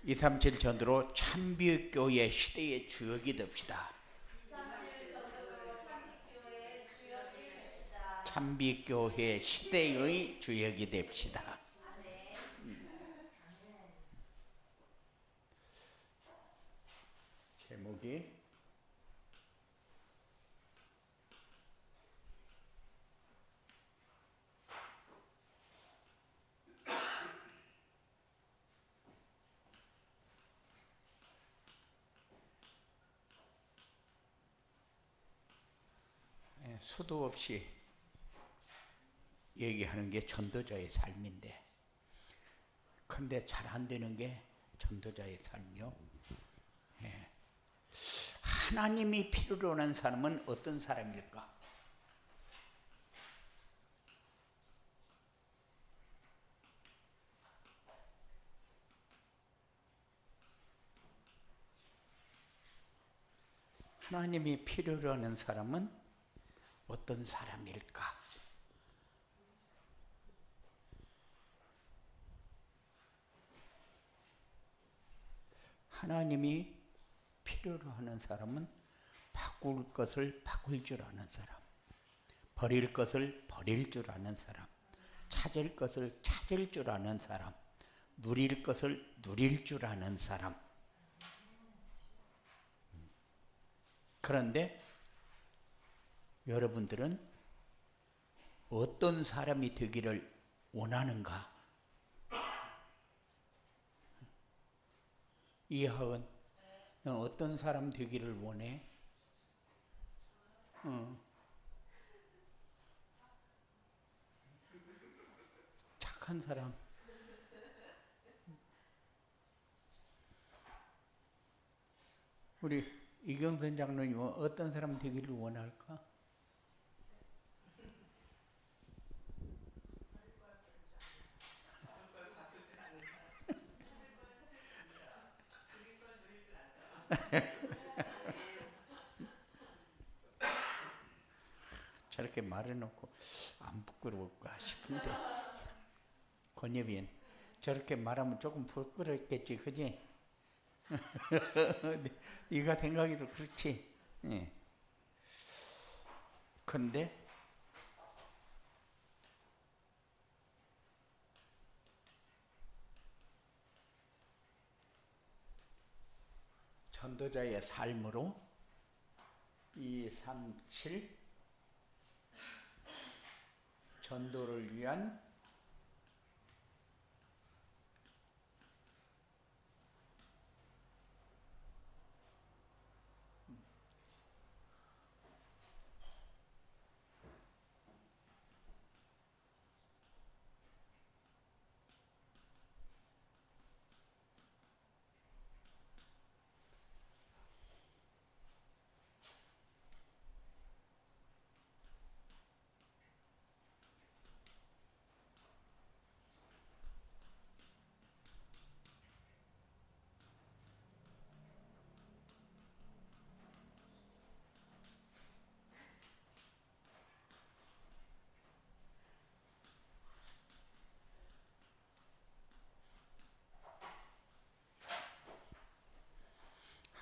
237 전도로 참비교회 시대의 주역이 됩시다. 참비교회 시대의 주역이 됩시다. 제목이 수도 없이 얘기하는 게 전도자의 삶인데, 근데 잘 안 되는 게 전도자의 삶이요. 하나님이 필요로 하는 사람은 어떤 사람일까? 하나님이 필요로 하는 사람은 어떤 사람일까? 하나님이 필요로 하는 사람은 바꿀 것을 바꿀 줄 아는 사람, 버릴 것을 버릴 줄 아는 사람, 찾을 것을 찾을 줄 아는 사람, 누릴 것을 누릴 줄 아는 사람. 그런데 여러분들은 어떤 사람이 되기를 원하는가? 이하은, 너 어떤 사람 되기를 원해? 착한 사람. 우리 이경선 장로님은 어떤 사람 되기를 원할까? 저렇게 말해놓고 안 부끄러울까 싶은데, 권예빈 저렇게 말하면 조금 부끄럽겠지, 그지? 네가 생각해도 그렇지. 예. 근데 전도자의 삶으로 237 전도를 위한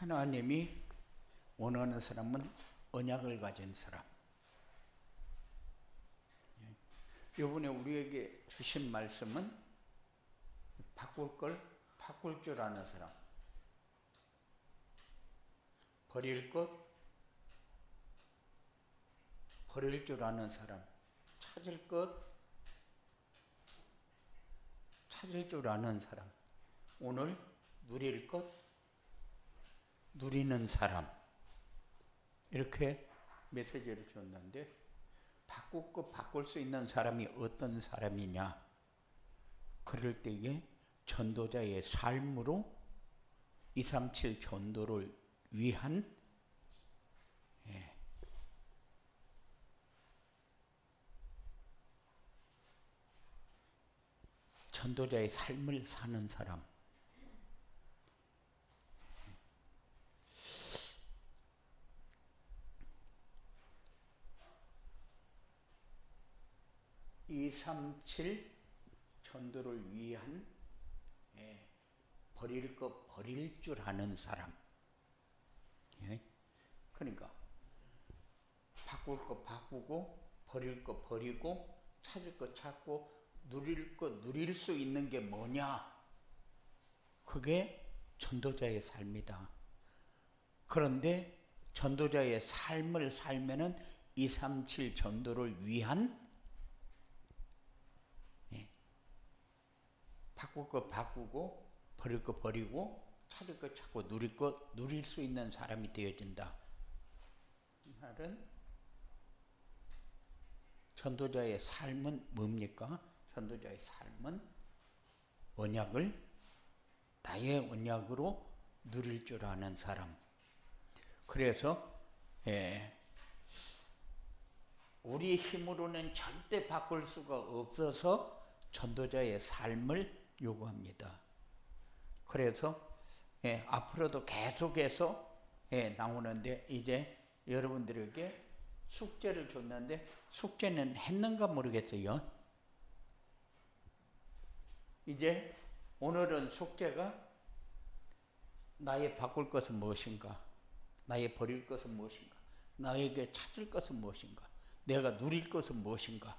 하나님이 원하는 사람은 언약을 가진 사람. 이번에 우리에게 주신 말씀은 바꿀 걸 바꿀 줄 아는 사람, 버릴 것 버릴 줄 아는 사람, 찾을 것 찾을 줄 아는 사람, 오늘 누릴 것 누리는 사람, 이렇게 메시지를 줬는데, 바꿀 것 바꿀 수 있는 사람이 어떤 사람이냐? 그럴 때에 전도자의 삶으로 237 전도를 위한 전도자의 삶을 사는 사람. (237) 전도를 위한 버릴 거 버릴 줄 아는 사람. 예? 그러니까 바꿀 거 바꾸고 버릴 거 버리고 찾을 거 찾고 누릴 거 누릴 수 있는 게 뭐냐? 그게 전도자의 삶이다. 그런데 전도자의 삶을 살면은 237 전도를 위한 바꿀 거 바꾸고 버릴 거 버리고 찾을 거 찾고 누릴 거 누릴 수 있는 사람이 되어진다. 이 말은 전도자의 삶은 뭡니까? 전도자의 삶은 언약을 나의 언약으로 누릴 줄 아는 사람. 그래서 우리 힘으로는 절대 바꿀 수가 없어서 전도자의 삶을 요구합니다. 그래서 앞으로도 계속해서 나오는데 이제 여러분들에게 숙제를 줬는데 숙제는 했는가 모르겠어요. 이제 오늘은 숙제가 나의 바꿀 것은 무엇인가? 나의 버릴 것은 무엇인가? 나에게 찾을 것은 무엇인가? 내가 누릴 것은 무엇인가?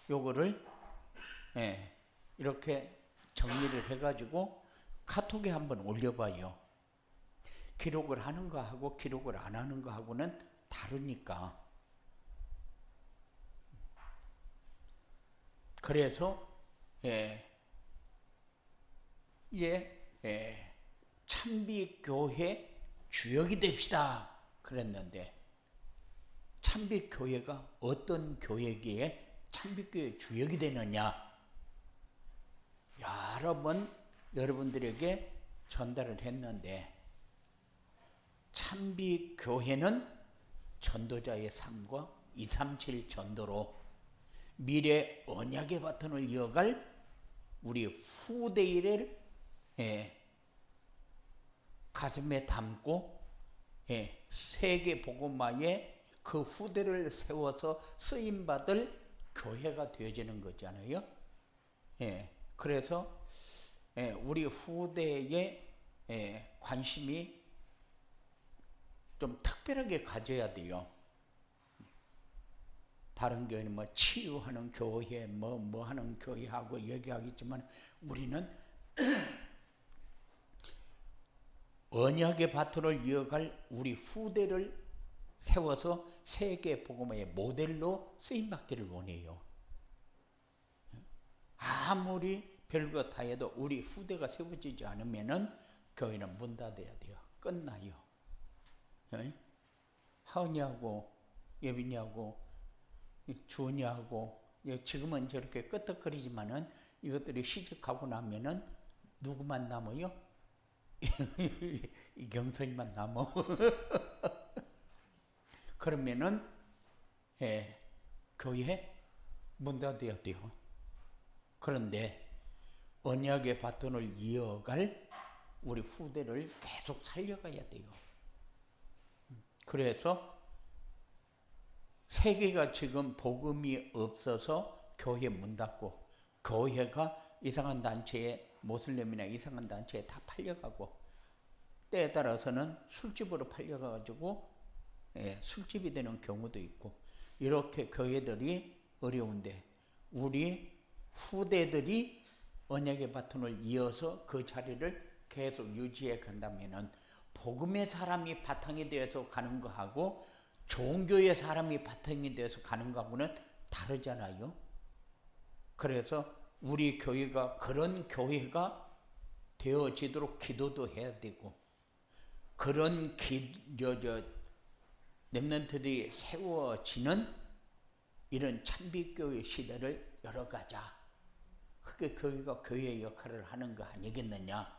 요거를 이렇게 정리를 해가지고 카톡에 한번 올려봐요. 기록을 하는 거하고 기록을 안 하는 거하고는 다르니까. 그래서 참빛교회 주역이 됩시다 그랬는데 참빛교회가 어떤 교회기에 참빛교회 주역이 되느냐? 여러 번 여러분들에게 전달을 했는데 참빛교회는 전도자의 삶과 237 전도로 미래 언약의 바톤을 이어갈 우리 후대일을 가슴에 담고 세계 복음화에 그 후대를 세워서 쓰임받을 교회가 되어지는 거잖아요. 그래서 우리 후대에 관심이 좀 특별하게 가져야 돼요. 다른 교회는 뭐 치유하는 교회, 뭐 하는 교회하고 얘기하겠지만 우리는 언약의 바톤을 이어갈 우리 후대를 세워서 세계 복음화의 모델로 쓰임받기를 원해요. 아무리 별거 다 해도 우리 후대가 세워지지 않으면은 교회는 문 닫아야 돼요. 끝나요. 하은이하고 예빈이하고 주은이하고 지금은 저렇게 끄떡거리지만은 이것들이 시집가고 나면은 누구만 남아요? 이경선이만 남아. 그러면은 교회 문 닫아야 돼요. 그런데 언약의 바톤을 이어갈 우리 후대를 계속 살려가야 돼요. 그래서 세계가 지금 복음이 없어서 교회 문 닫고 교회가 이상한 단체에 모슬렘이나 이상한 단체에 다 팔려가고 때에 따라서는 술집으로 팔려가지고 술집이 되는 경우도 있고 이렇게 교회들이 어려운데 우리 후대들이 언약의 바톤을 이어서 그 자리를 계속 유지해 간다면은 복음의 사람이 바탕이 되어서 가는 거하고 좋은 교회 사람이 바탕이 되어서 가는 거하고는 다르잖아요. 그래서 우리 교회가 그런 교회가 되어지도록 기도도 해야 되고 그런 렘넌트들이 세워지는 이런 참빛교회 시대를 열어가자. 그게 교회가 교회의 역할을 하는 거 아니겠느냐.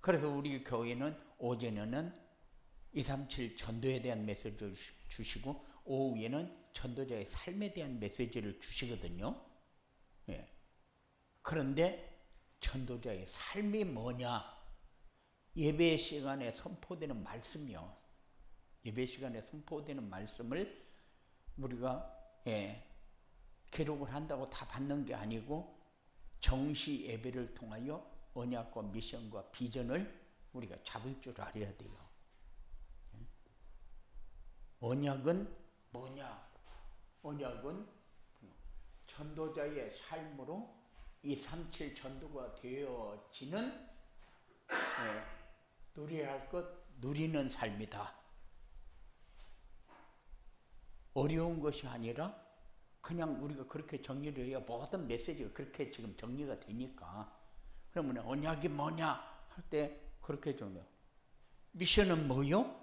그래서 우리 교회는 오전에는 237 전도에 대한 메시지를 주시고 오후에는 전도자의 삶에 대한 메시지를 주시거든요. 그런데 전도자의 삶이 뭐냐? 예배 시간에 선포되는 말씀이요. 예배 시간에 선포되는 말씀을 우리가 기록을 한다고 다 받는 게 아니고 정시 예배를 통하여 언약과 미션과 비전을 우리가 잡을 줄 알아야 돼요. 언약은 뭐냐? 언약은 전도자의 삶으로 237 전도가 되어지는 누려야 할 것 누리는 삶이다. 어려운 것이 아니라 그냥 우리가 그렇게 정리를 해야 모든 메시지가 그렇게 지금 정리가 되니까. 그러면 언약이 뭐냐 할 때 그렇게 정리해요. 미션은 뭐요?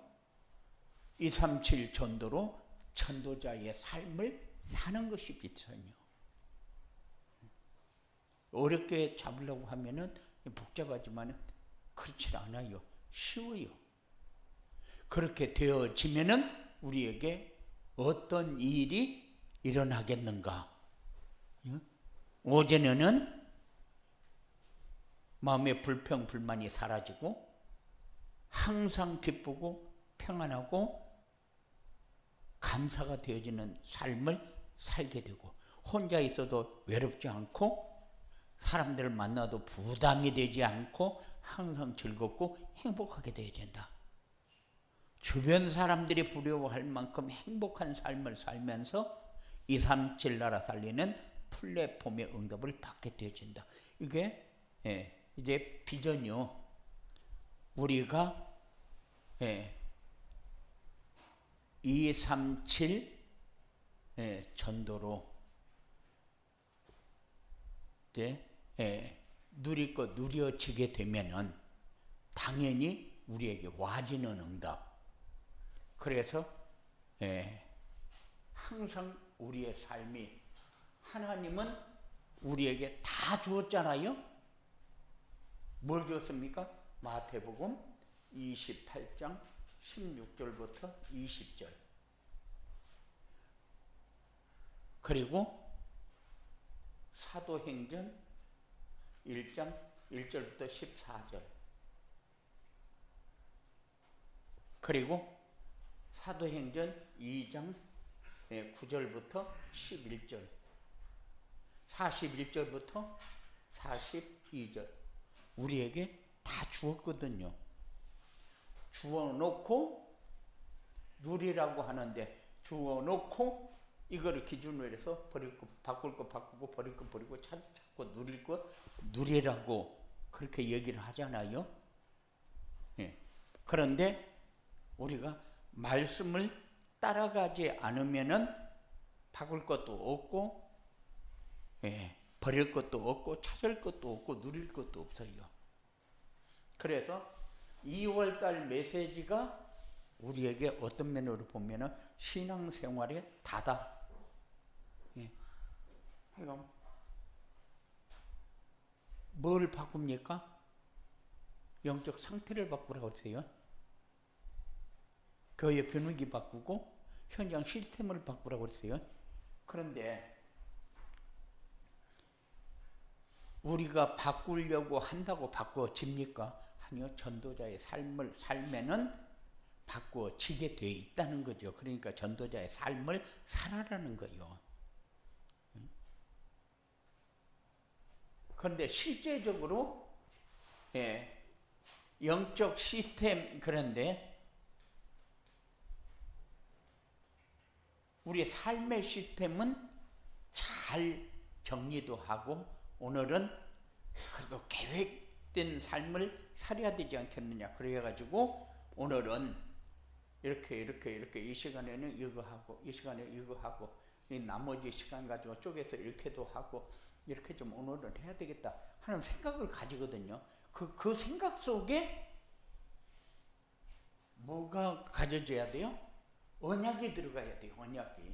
237 전도로 전도자의 삶을 사는 것이 미션이요. 어렵게 잡으려고 하면은 복잡하지만 그렇지 않아요. 쉬워요. 그렇게 되어지면은 우리에게 어떤 일이 일어나겠는가? 오전에는 마음의 불평, 불만이 사라지고 항상 기쁘고 평안하고 감사가 되어지는 삶을 살게 되고 혼자 있어도 외롭지 않고 사람들을 만나도 부담이 되지 않고 항상 즐겁고 행복하게 되어진다. 주변 사람들이 부러워할 만큼 행복한 삶을 살면서 237 나라 살리는 플랫폼의 응답을 받게 되어진다. 이게 이제 비전이요. 우리가 237 전도로 누릴 것 누려지게 되면은 당연히 우리에게 와지는 응답. 그래서 항상 우리의 삶이 하나님은 우리에게 다 주었잖아요. 뭘 줬습니까? 마태복음 28장 16절부터 20절. 그리고 사도행전 1장 1절부터 14절. 그리고 사도행전 2장 9절부터 11절. 41절부터 42절. 우리에게 다 주었거든요. 주어놓고 누리라고 하는데 주어놓고 이거를 기준으로 해서 버릴 거 바꿀 거 바꾸고 버릴 거 버리고 찾고 누릴 거 누리라고 그렇게 얘기를 하잖아요. 그런데 우리가 말씀을 따라가지 않으면은 바꿀 것도 없고 버릴 것도 없고 찾을 것도 없고 누릴 것도 없어요. 그래서 2월달 메시지가 우리에게 어떤 면으로 보면은 신앙생활의 다다. 뭘 바꿉니까? 영적 상태를 바꾸라고 했어요. 교회 분위기 바꾸고 현장 시스템을 바꾸라고 했어요. 그런데 우리가 바꾸려고 한다고 바꿔집니까? 아니요. 전도자의 삶을 살면은 바꿔지게 돼 있다는 거죠. 그러니까 전도자의 삶을 살아라는 거예요. 그런데 실제적으로 영적 시스템 그런데 우리 삶의 시스템은 잘 정리도 하고 오늘은 그래도 계획된 삶을 살아야 되지 않겠느냐. 그래가지고 오늘은 이렇게 이 시간에는 이거 하고 이 시간에 이거 하고 이 나머지 시간 가지고 쪼개서 이렇게도 하고 이렇게 좀 오늘은 해야 되겠다 하는 생각을 가지거든요. 그 생각 속에 뭐가 가져져야 돼요? 언약이 들어가야 돼요. 언약이.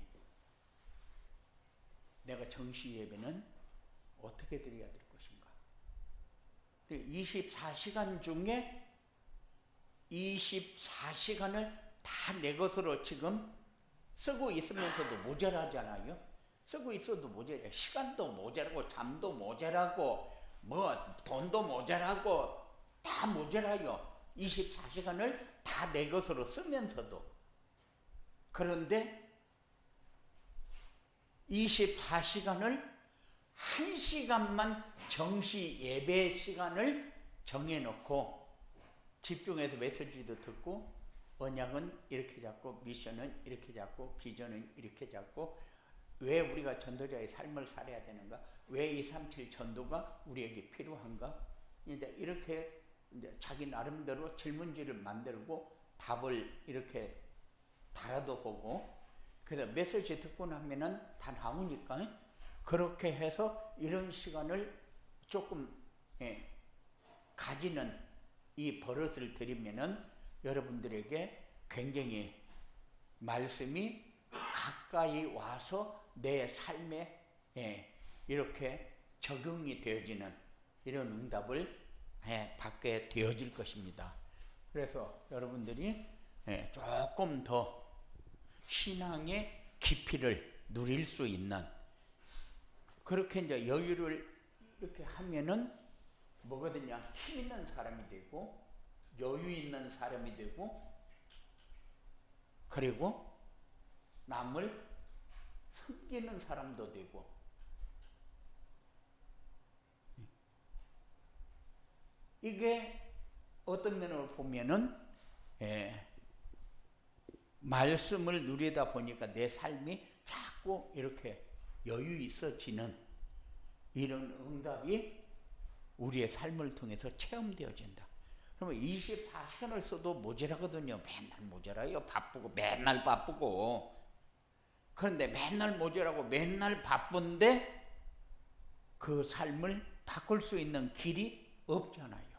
내가 정시 예배는 어떻게 드려야 될 것인가? 24시간 중에 24시간을 다 내 것으로 지금 쓰고 있으면서도 모자라잖아요. 쓰고 있어도 모자라요. 시간도 모자라고 잠도 모자라고 뭐 돈도 모자라고 다 모자라요. 24시간을 다 내 것으로 쓰면서도. 그런데 24시간을 1시간만 정시 예배 시간을 정해놓고 집중해서 메시지도 듣고 언약은 이렇게 잡고 미션은 이렇게 잡고 비전은 이렇게 잡고 왜 우리가 전도자의 삶을 살아야 되는가? 왜 237 전도가 우리에게 필요한가? 이제 이렇게 이제 자기 나름대로 질문지를 만들고 답을 이렇게 달아도 보고 그래서 메시지 듣고 나면은 다 나오니까 그렇게 해서 이런 시간을 조금 가지는 이 버릇을 들이면은 여러분들에게 굉장히 말씀이 가까이 와서 내 삶에 이렇게 적용이 되어지는 이런 응답을 받게 되어질 것입니다. 그래서 여러분들이 조금 더 신앙의 깊이를 누릴 수 있는 그렇게 이제 여유를 이렇게 하면은 뭐거든요? 힘 있는 사람이 되고 여유 있는 사람이 되고 그리고 남을 섬기는 사람도 되고 이게 어떤 면으로 보면은 말씀을 누리다 보니까 내 삶이 자꾸 이렇게 여유 있어지는 이런 응답이 우리의 삶을 통해서 체험되어진다. 그러면 24시간을 써도 모자라거든요. 맨날 모자라요. 바쁘고 맨날 바쁘고. 그런데 맨날 모자라고 맨날 바쁜데 그 삶을 바꿀 수 있는 길이 없잖아요.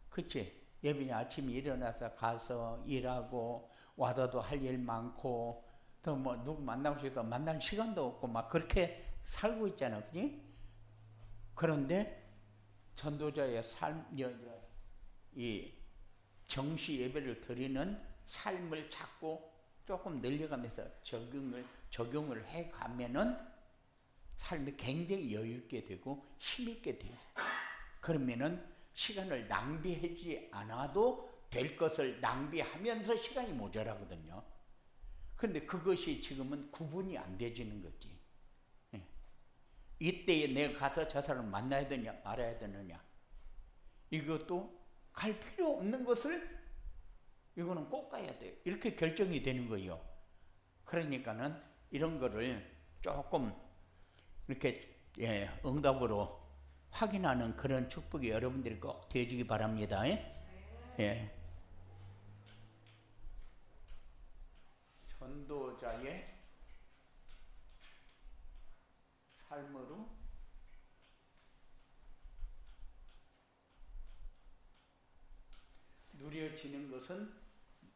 그치? 예빈이 아침에 일어나서 가서 일하고 와서도 할 일 많고 또 뭐 누구 만나고 싶어도 만날 시간도 없고 막 그렇게 살고 있잖아. 그치? 그런데 전도자의 삶, 이 정시 예배를 드리는 삶을 자꾸 조금 늘려가면서 적용을 해가면은 삶이 굉장히 여유있게 되고 힘있게 돼요. 그러면은 시간을 낭비하지 않아도 될 것을 낭비하면서 시간이 모자라거든요. 그런데 그것이 지금은 구분이 안 되지는 거지. 이때에 내가 가서 저 사람을 만나야 되냐 말아야 되느냐 이것도 갈 필요 없는 것을 이거는 꼭 가야 돼요. 이렇게 결정이 되는 거예요. 그러니까는 이런 거를 조금 이렇게 응답으로 확인하는 그런 축복이 여러분들이 꼭 되어지기 바랍니다. 전도자의 삶으로 누려지는 것은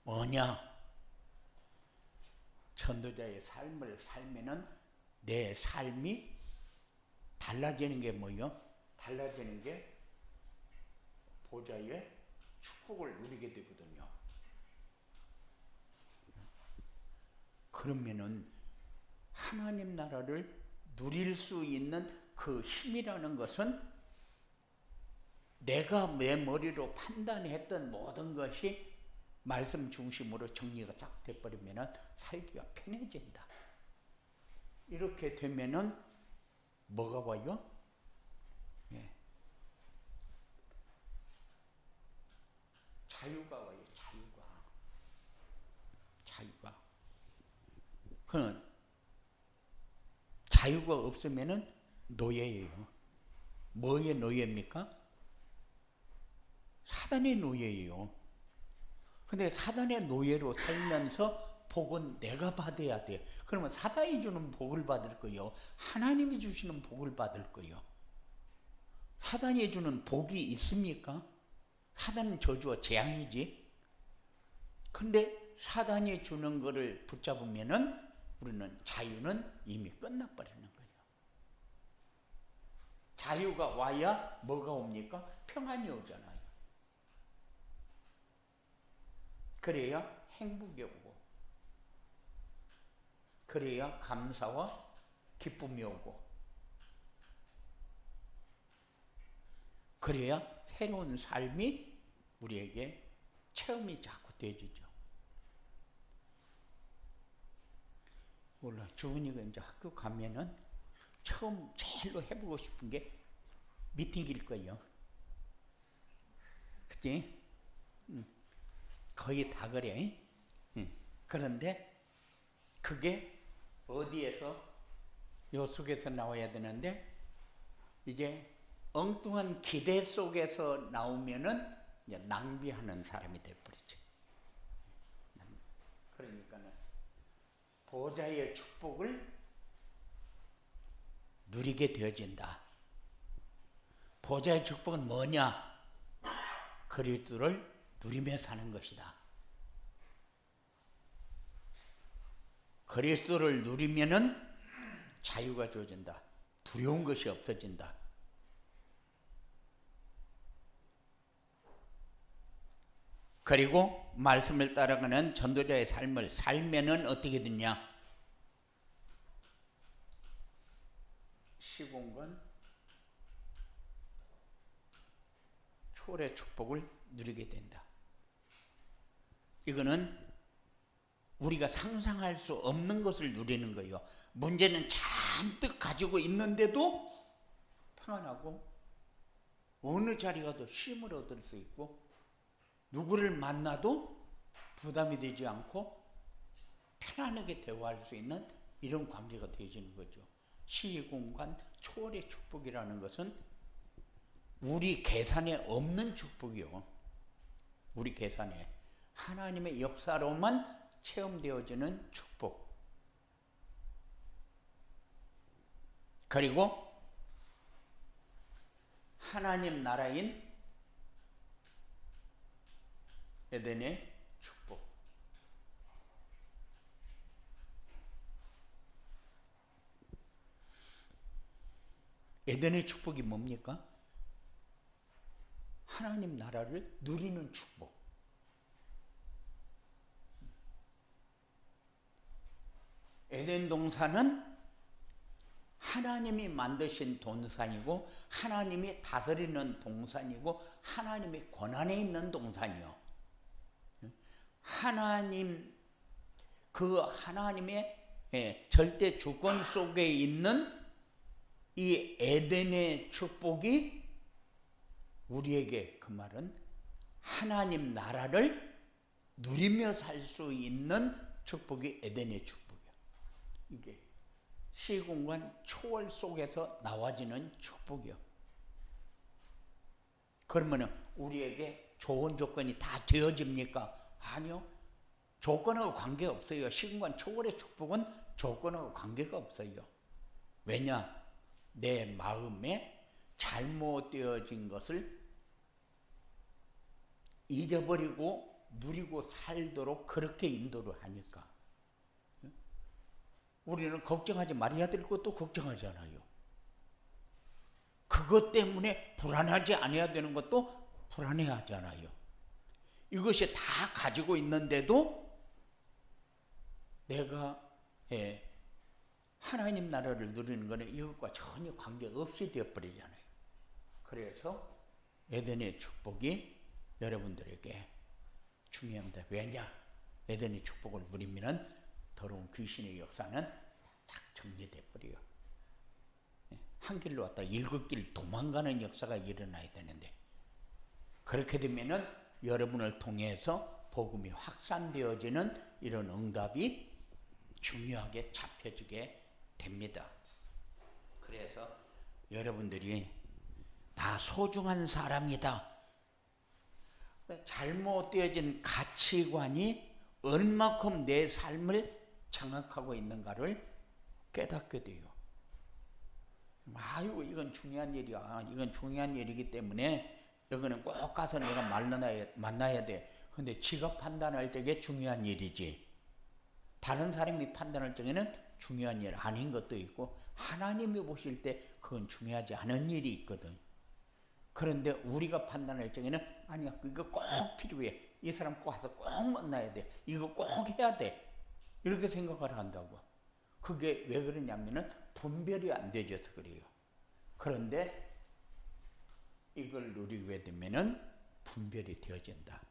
뭐냐? 전도자의 삶을 살면은 내 삶이 달라지는 게 뭐요? 달라지는 게 보좌의 축복을 누리게 되거든요. 그러면은 하나님 나라를 누릴 수 있는 그 힘이라는 것은 내가 내 머리로 판단했던 모든 것이 말씀 중심으로 정리가 싹 돼버리면 살기가 편해진다. 이렇게 되면은 뭐가 와요? 자유가 와요. 자유가. 그는 자유가 없으면은 노예예요. 뭐의 노예입니까? 사단의 노예예요. 근데 사단의 노예로 살면서 복은 내가 받아야 돼. 그러면 사단이 주는 복을 받을 거요. 하나님이 주시는 복을 받을 거요. 사단이 주는 복이 있습니까? 사단은 저주와 재앙이지. 근데 사단이 주는 거를 붙잡으면은 우리는 자유는 이미 끝나버리는 거예요. 자유가 와야 뭐가 옵니까? 평안이 오잖아요. 그래야 행복이 오고 그래야 감사와 기쁨이 오고 그래야 새로운 삶이 우리에게 체험이 자꾸 되어지죠. 몰라 주은이가 이제 학교 가면은 처음 제일로 해보고 싶은 게 미팅일 거예요. 그치? 거의 다 그래. 그런데 그게 어디에서 요 속에서 나와야 되는데 이제 엉뚱한 기대 속에서 나오면은 이제 낭비하는 사람이 돼버리죠. 그러니까는 보좌의 축복을 누리게 되어진다. 보좌의 축복은 뭐냐? 그리스도를 누리며 사는 것이다. 그리스도를 누리면은 자유가 주어진다. 두려운 것이 없어진다. 그리고 말씀을 따라가는 전도자의 삶을 살면은 어떻게 되냐? 시공간 초월의 축복을 누리게 된다. 이거는 우리가 상상할 수 없는 것을 누리는 거예요. 문제는 잔뜩 가지고 있는데도 평안하고 어느 자리 가도 쉼을 얻을 수 있고 누구를 만나도 부담이 되지 않고 편안하게 대화할 수 있는 이런 관계가 되어지는 거죠. 시공간 초월의 축복이라는 것은 우리 계산에 없는 축복이요. 우리 계산에 하나님의 역사로만 체험되어지는 축복. 그리고 하나님 나라인 에덴의 축복. 에덴의 축복이 뭡니까? 하나님 나라를 누리는 축복. 에덴 동산은 하나님이 만드신 동산이고 하나님이 다스리는 동산이고 하나님의 권한에 있는 동산이요. 하나님의 절대 주권 속에 있는 이 에덴의 축복이 우리에게 그 말은 하나님 나라를 누리며 살 수 있는 축복이 에덴의 축복이야. 이게 시공간 초월 속에서 나와지는 축복이요. 그러면은 우리에게 좋은 조건이 다 되어집니까? 아니요. 조건하고 관계없어요. 시공간 초월의 축복은 조건하고 관계가 없어요. 왜냐? 내 마음에 잘못되어진 것을 잊어버리고 누리고 살도록 그렇게 인도를 하니까. 우리는 걱정하지 말아야 될 것도 걱정하잖아요. 그것 때문에 불안하지 않아야 되는 것도 불안해하잖아요. 이것이 다 가지고 있는데도 내가 하나님 나라를 누리는 것은 이것과 전혀 관계없이 되어버리잖아요. 그래서 에덴의 축복이 여러분들에게 중요합니다. 왜냐? 에덴의 축복을 누리면 더러운 귀신의 역사는 딱 정리돼 버려요. 한 길로 왔다 7길 도망가는 역사가 일어나야 되는데 그렇게 되면은 여러분을 통해서 복음이 확산되어지는 이런 응답이 중요하게 잡혀지게 됩니다. 그래서 여러분들이 다 소중한 사람이다. 잘못되어진 가치관이 얼마큼 내 삶을 장악하고 있는가를 깨닫게 돼요. 아유, 이건 중요한 일이야. 이건 중요한 일이기 때문에 여기는 꼭 가서 내가 만나야 돼. 근데 지가 판단할 적에 중요한 일이지. 다른 사람이 판단할 적에는 중요한 일 아닌 것도 있고 하나님이 보실 때 그건 중요하지 않은 일이 있거든. 그런데 우리가 판단할 적에는 아니야, 이거 꼭 필요해. 이 사람 꼭 와서 꼭 만나야 돼. 이거 꼭 해야 돼. 이렇게 생각을 한다고. 그게 왜 그러냐면은 분별이 안 되져서 그래요. 그런데 이걸 누리게 되면은 분별이 되어진다.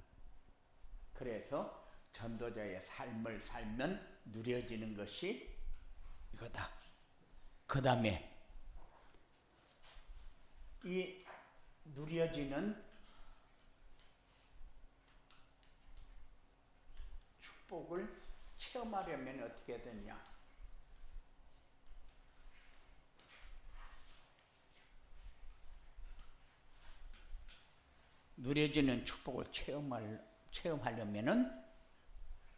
그래서 전도자의 삶을 살면 누려지는 것이 이거다. 그 다음에 이 누려지는 축복을 체험하려면 어떻게 되냐? 누려지는 축복을 체험하려면은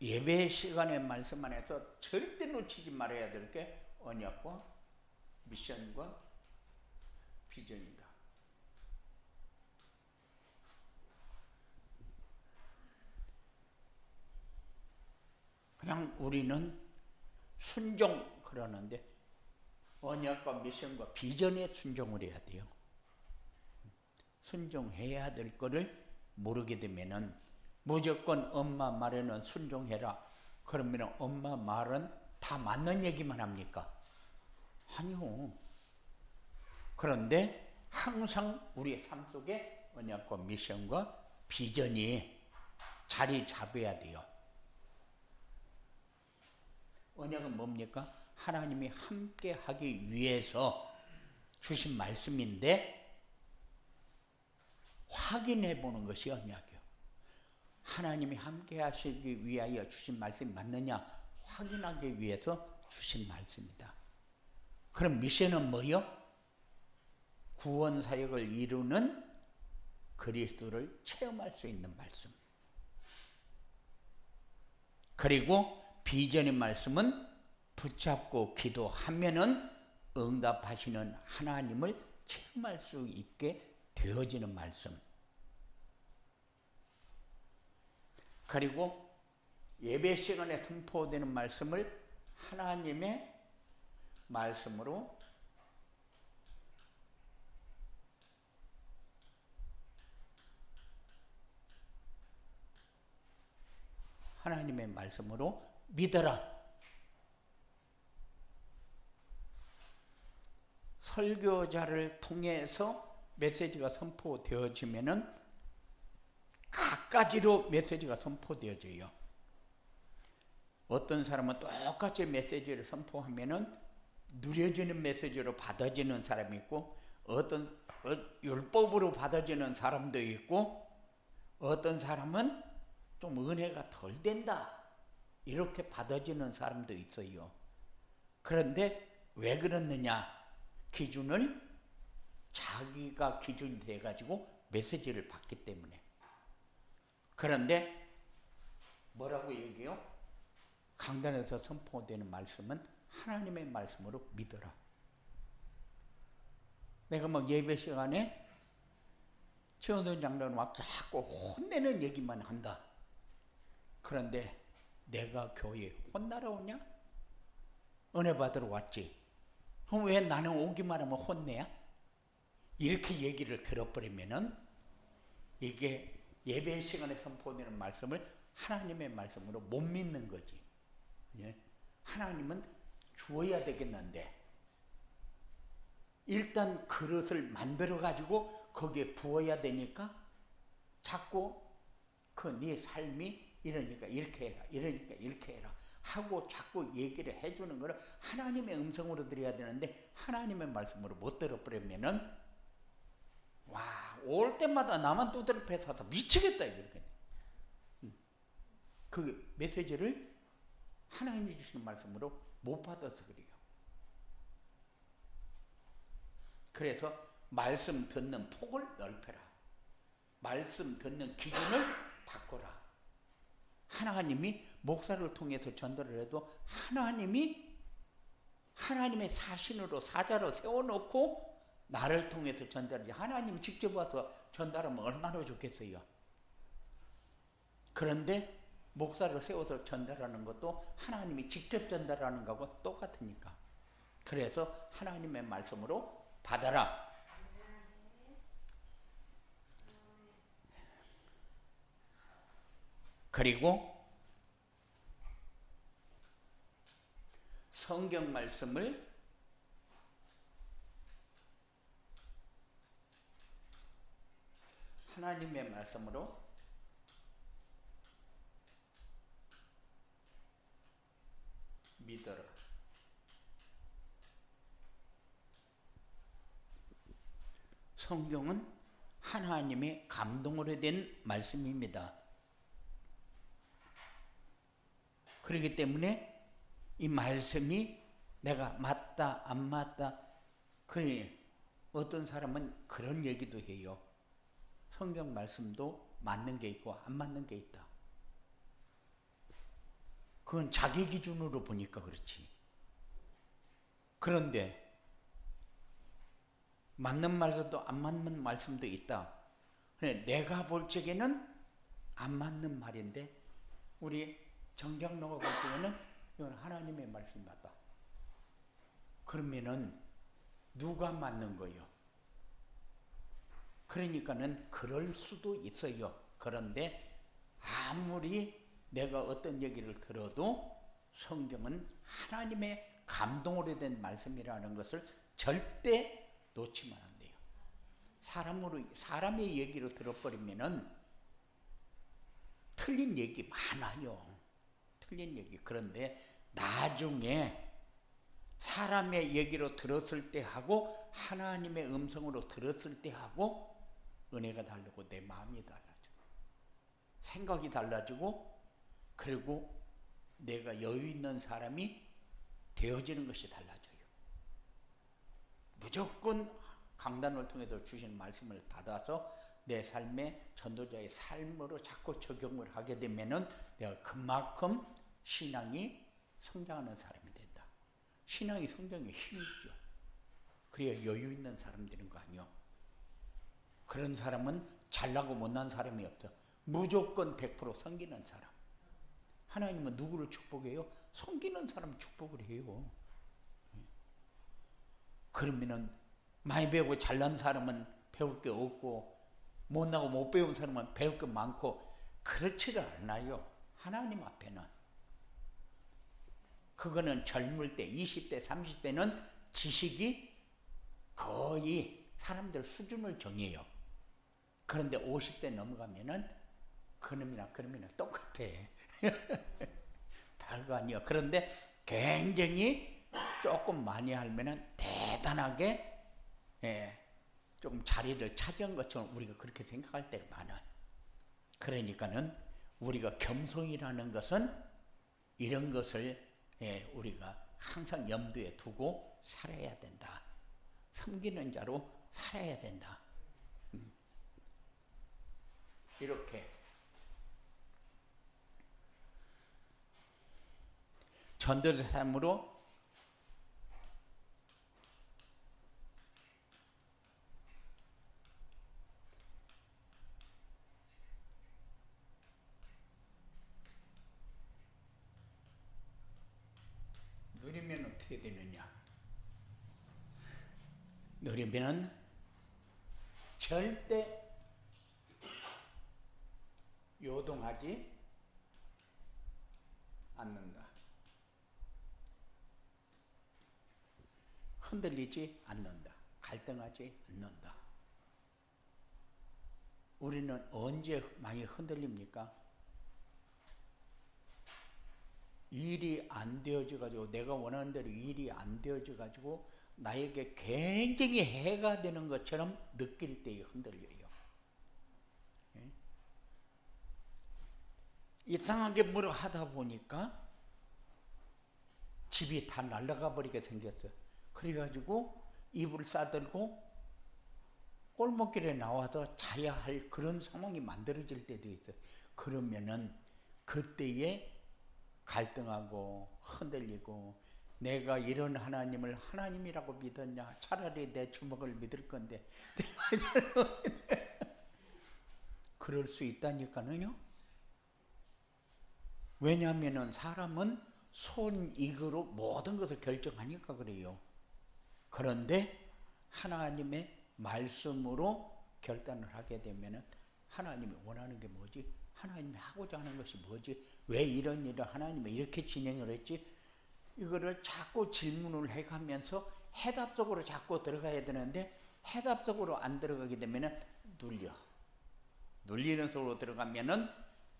예배 시간의 말씀 안에서 절대 놓치지 말아야 될 게 언약과 미션과 비전이다. 그냥 우리는 순종 그러는데 언약과 미션과 비전에 순종을 해야 돼요. 순종해야 될 거를 모르게 되면은 무조건 엄마 말에는 순종해라. 그러면 엄마 말은 다 맞는 얘기만 합니까? 아니요. 그런데 항상 우리의 삶 속에 언약과 미션과 비전이 자리 잡아야 돼요. 언약은 뭡니까? 하나님이 함께 하기 위해서 주신 말씀인데 확인해 보는 것이 언약이요. 하나님이 함께 하시기 위하여 주신 말씀이 맞느냐 확인하기 위해서 주신 말씀이다. 그럼 미션은 뭐요? 구원 사역을 이루는 그리스도를 체험할 수 있는 말씀. 그리고 비전의 말씀은 붙잡고 기도하면은 응답하시는 하나님을 체험할 수 있게 되어지는 말씀. 그리고 예배 시간에 선포되는 말씀을 하나님의 말씀으로 믿어라. 설교자를 통해서 메시지가 선포되어지면은 각가지로 메시지가 선포되어져요. 어떤 사람은 똑같이 메시지를 선포하면은 누려지는 메시지로 받아지는 사람이 있고, 어떤 율법으로 받아지는 사람도 있고, 어떤 사람은 좀 은혜가 덜 된다 이렇게 받아지는 사람도 있어요. 그런데 왜 그렇느냐? 기준을 자기가 기준이 돼가지고 메시지를 받기 때문에. 그런데 뭐라고 얘기해요? 강단에서 선포되는 말씀은 하나님의 말씀으로 믿어라. 내가 막 예배 시간에 최원돈 장로는 막 자꾸 혼내는 얘기만 한다. 그런데 내가 교회에 혼나러 오냐? 은혜 받으러 왔지. 그럼 왜 나는 오기만 하면 혼내야? 이렇게 얘기를 들어버리면은 이게 예배 시간에 선포되는 말씀을 하나님의 말씀으로 못 믿는 거지. 예? 하나님은 주어야 되겠는데 일단 그릇을 만들어 가지고 거기에 부어야 되니까 자꾸 그 네 삶이 이러니까 이렇게 해라, 이러니까 이렇게 해라 하고 자꾸 얘기를 해주는 거를 하나님의 음성으로 드려야 되는데 하나님의 말씀으로 못 들어버리면은 와, 올 때마다 나만 두드려 패서 미치겠다 이렇게. 그 메시지를 하나님이 주시는 말씀으로 못 받아서 그래요. 그래서 말씀 듣는 폭을 넓혀라. 말씀 듣는 기준을 바꿔라. 하나님이 목사를 통해서 전달을 해도 하나님이 하나님의 사신으로 사자로 세워놓고 나를 통해서 전달을 하나님이 직접 와서 전달하면 얼마나 좋겠어요. 그런데 목사를 세워서 전달하는 것도 하나님이 직접 전달하는 거하고 똑같으니까. 그래서 하나님의 말씀으로 받아라. 그리고 성경 말씀을 하나님의 말씀으로 믿어라. 성경은 하나님의 감동으로 된 말씀입니다. 그렇기 때문에 이 말씀이 내가 맞다 안 맞다, 그러니 어떤 사람은 그런 얘기도 해요. 성경 말씀도 맞는 게 있고 안 맞는 게 있다. 그건 자기 기준으로 보니까 그렇지. 그런데 맞는 말씀도 안 맞는 말씀도 있다. 그래, 내가 볼 적에는 안 맞는 말인데 우리 정장로가 볼 적에는 이건 하나님의 말씀 맞다. 그러면은 누가 맞는 거예요? 그러니까는 그럴 수도 있어요. 그런데 아무리 내가 어떤 얘기를 들어도 성경은 하나님의 감동으로 된 말씀이라는 것을 절대 놓치면 안 돼요. 사람의 얘기로 들어버리면은 틀린 얘기 많아요. 틀린 얘기. 그런데 나중에 사람의 얘기로 들었을 때 하고 하나님의 음성으로 들었을 때 하고 은혜가 다르고 내 마음이 달라져. 생각이 달라지고 그리고 내가 여유 있는 사람이 되어지는 것이 달라져요. 무조건 강단을 통해서 주신 말씀을 받아서 내 삶의 전도자의 삶으로 자꾸 적용을 하게 되면은 내가 그만큼 신앙이 성장하는 사람이 된다. 신앙이 성장의 힘이죠. 그래야 여유 있는 사람 되는 거 아니요. 그런 사람은 잘나고 못난 사람이 없어. 무조건 100% 섬기는 사람. 하나님은 누구를 축복해요? 섬기는 사람 축복을 해요. 그러면은 많이 배우고 잘난 사람은 배울 게 없고 못나고 못 배운 사람은 배울 게 많고 그렇지를 않아요. 하나님 앞에는. 그거는 젊을 때 20대 30대는 지식이 거의 사람들 수준을 정해요. 그런데 50대 넘어가면은 그놈이나 똑같아. 별거 아니요. 그런데 굉장히 조금 많이 알면은 대단하게 좀 자리를 차지한 것처럼 우리가 그렇게 생각할 때가 많아요. 그러니까는 우리가 겸손이라는 것은 이런 것을 우리가 항상 염두에 두고 살아야 된다. 섬기는 자로 살아야 된다. 이렇게 전도자 삶으로 누리면 어떻게 되느냐? 누리면은 절대 요동하지 않는다. 흔들리지 않는다. 갈등하지 않는다. 우리는 언제 많이 흔들립니까? 일이 안 되어져 가지고 내가 원하는 대로 일이 안 되어져 가지고 나에게 굉장히 해가 되는 것처럼 느낄 때에 흔들려요. 이상하게 뭘 하다 보니까 집이 다 날아가 버리게 생겼어요. 그래가지고 이불 싸들고 골목길에 나와서 자야 할 그런 상황이 만들어질 때도 있어요. 그러면은 그때에 갈등하고 흔들리고 내가 이런 하나님을 하나님이라고 믿었냐? 차라리 내 주먹을 믿을 건데 그럴 수 있다니까요. 왜냐하면 사람은 손익으로 모든 것을 결정하니까 그래요. 그런데 하나님의 말씀으로 결단을 하게 되면 하나님이 원하는 게 뭐지? 하나님이 하고자 하는 것이 뭐지? 왜 이런 일을 하나님이 이렇게 진행을 했지? 이거를 자꾸 질문을 해가면서 해답 속으로 자꾸 들어가야 되는데 해답 속으로 안 들어가게 되면 눌리는 속으로 들어가면은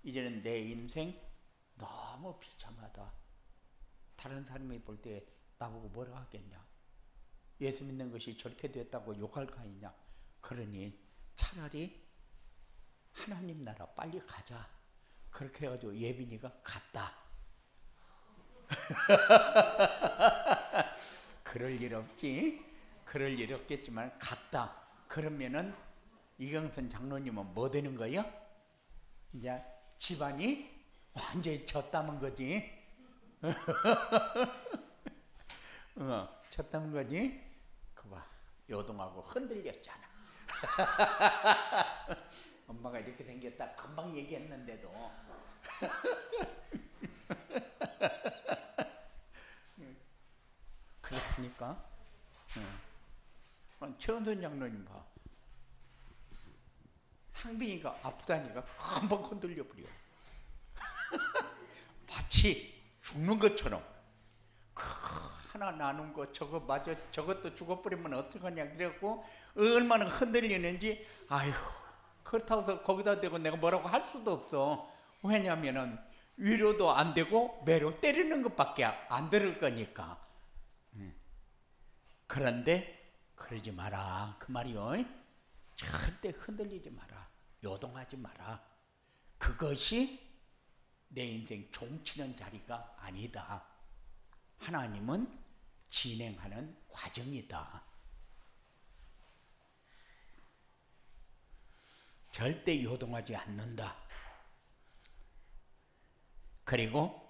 이제는 내 인생 너무 비참하다. 다른 사람이 볼 때 나보고 뭐라 하겠냐? 예수 믿는 것이 저렇게 됐다고 욕할 거 아니냐? 그러니 차라리 하나님 나라 빨리 가자. 그렇게 해가지고 예빈이가 갔다. 그럴 일 없지. 그럴 일 없겠지만 갔다. 그러면은 이경선 장로님은 뭐 되는 거예요? 이제 집안이 완전히 졌다는 거지. 졌다는 거지. 그봐, 요동하고 흔들렸잖아. 엄마가 이렇게 생겼다 금방 얘기했는데도. 그렇다니까. 최은선 장로님 봐. 상빈이가 아프다니까 금방 흔들려 버려. 마치 죽는 것처럼. 하나 나눈 거 저거 맞아, 저것도 죽어버리면 어떡하냐 그래갖고 얼마나 흔들리는지. 아이고, 그렇다고 해서 거기다 대고 내가 뭐라고 할 수도 없어. 왜냐면은 위로도 안 되고 매로 때리는 것밖에 안 들을 거니까. 그런데 그러지 마라 그 말이요. 절대 흔들리지 마라. 요동하지 마라. 그것이 내 인생 종치는 자리가 아니다. 하나님은 진행하는 과정이다. 절대 요동하지 않는다. 그리고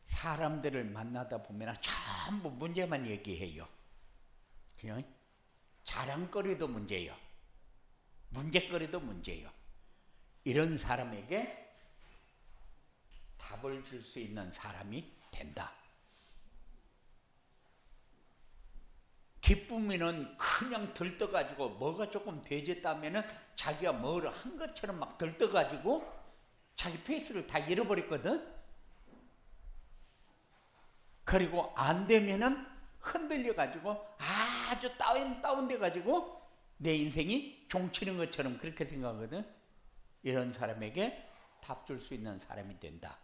사람들을 만나다 보면 전부 문제만 얘기해요. 그냥 자랑거리도 문제예요. 문제거리도 문제예요. 이런 사람에게 답을 줄 수 있는 사람이 된다. 기쁨이는 그냥 들떠가지고 뭐가 조금 되졌다면은 자기가 뭐를 한 것처럼 막 들떠가지고 자기 페이스를 다 잃어버렸거든. 그리고 안 되면은 흔들려가지고 아주 다운돼가지고 내 인생이 종치는 것처럼 그렇게 생각하거든. 이런 사람에게 답 줄 수 있는 사람이 된다.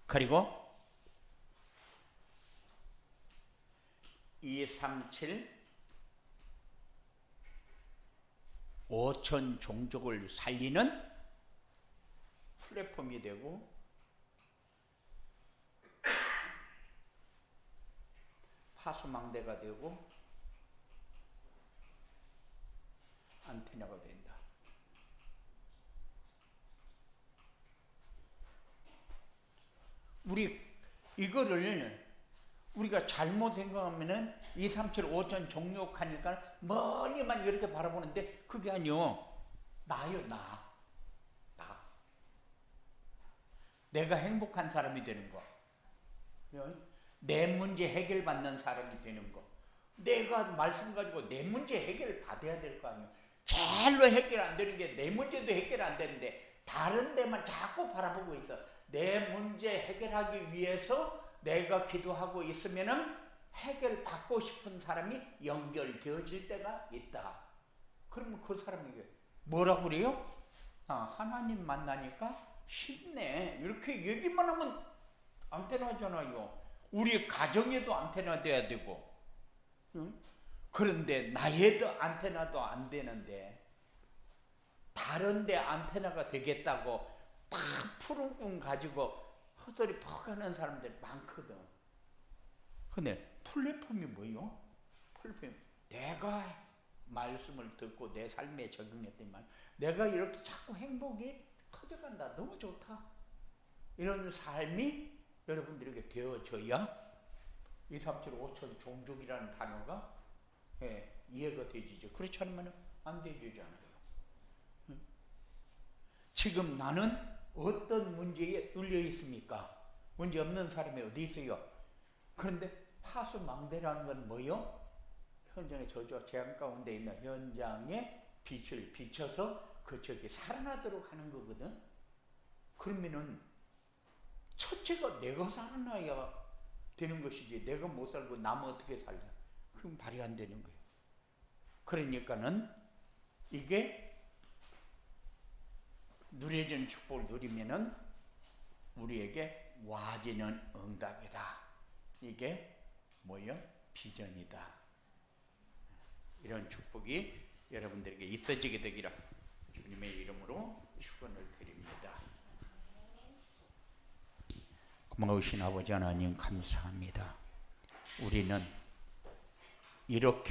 그리고 237 5천 종족을 살리는 플랫폼이 되고 파수망대가 되고 안테나가 된다. 우리 이거를 우리가 잘못 생각하면은 237 5천 종족하니까 멀리만 이렇게 바라보는데 그게 아니요. 나요, 나. 내가 행복한 사람이 되는 거. 내 문제 해결받는 사람이 되는 거. 내가 말씀 가지고 내 문제 해결을 받아야 될 거 아니에요. 제일로 해결 안 되는 게 내 문제도 해결 안 되는데 다른 데만 자꾸 바라보고 있어. 내 문제 해결하기 위해서 내가 기도하고 있으면은 해결받고 싶은 사람이 연결되어질 때가 있다. 그러면 그 사람에게 뭐라고 그래요? 하나님 만나니까 쉽네. 이렇게 얘기만 하면 안테나잖아요. 우리 가정에도 안테나 돼야 되고, 응? 그런데 나에도 안테나도 안 되는데 다른 데 안테나가 되겠다고 팍 푸른 꿈 가지고 헛소리 퍽 하는 사람들 많거든. 근데 플랫폼이 뭐예요? 플랫폼이 내가 말씀을 듣고 내 삶에 적용했더니만 내가 이렇게 자꾸 행복이 커져간다. 너무 좋다. 이런 삶이 여러분들에게 되어져야 237 5천 종족이라는 단어가 이해가 되지죠. 그렇지 않으면 안 되지잖아요. 지금 나는 어떤 문제에 눌려 있습니까? 문제 없는 사람이 어디 있어요? 그런데 파수망대라는 건 뭐요? 현장의 저주와 재앙 가운데 있는 현장에 빛을 비춰서 그쪽에 살아나도록 하는 거거든. 그러면은 첫째가 내가 살아나야 되는 것이지 내가 못 살고 남은 어떻게 살냐? 그럼 말이 안 되는 거예요. 그러니까는 이게 누려진 축복을 누리면은 우리에게 와지는 응답이다. 이게 뭐예요? 비전이다. 이런 축복이 여러분들에게 있어지게 되기를 주님의 이름으로 축원을 드립니다. 고마우신 아버지 하나님 감사합니다. 우리는 이렇게